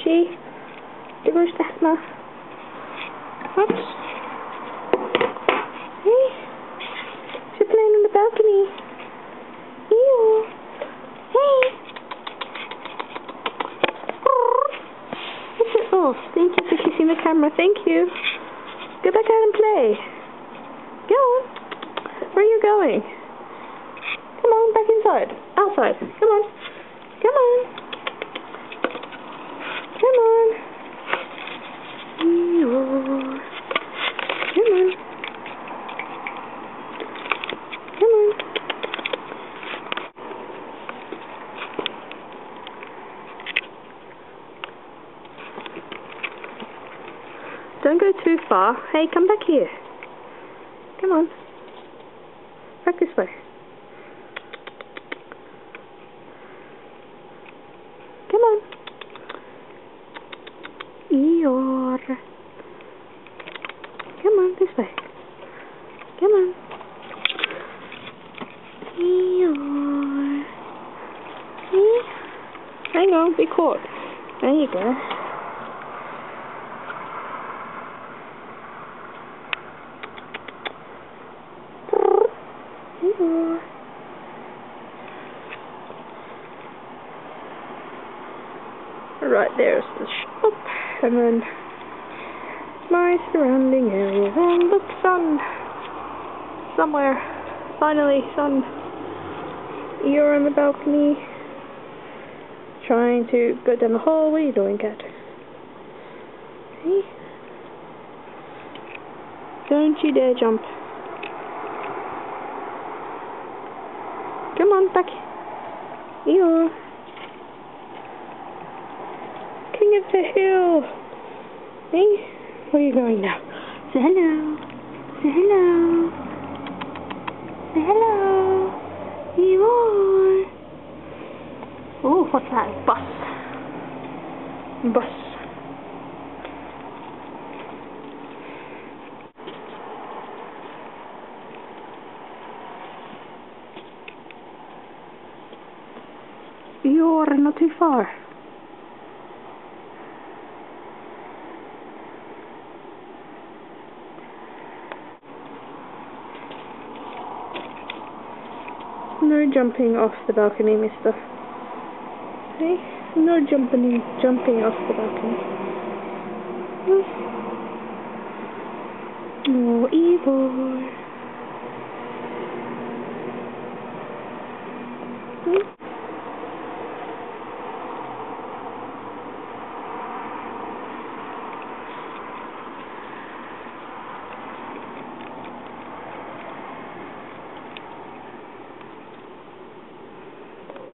she? Where's that? What? Hey? She's playing on the balcony. Ew. Hey. Oh, thank you for kissing the camera. Thank you. Go back out and play. Go on. Where are you going? Come on, back inside. Outside. Come on. Come on. Come on. Eeyore. Come on. Come on. Don't go too far. Hey, come back here. Come on. Back this way. Come on. Eeyore. Come on, this way. Come on. Eeyore. See? Hang on, be caught. There you go. Eeyore. Right, there's the shop, and then my surrounding area, and look, sun, somewhere, finally, sun. You're on the balcony, trying to go down the hall. What are you doing, cat? Hey? Don't you dare jump. Come on, back. Eeyore. King of the hill. Hey, where are you going now? Say hello. Say hello. Say hello. Eeyore. Oh, what's that? Bus. Bus. Eeyore, not too far. No jumping off the balcony, mister. Hey, no jumping off the balcony. No, Eeyore.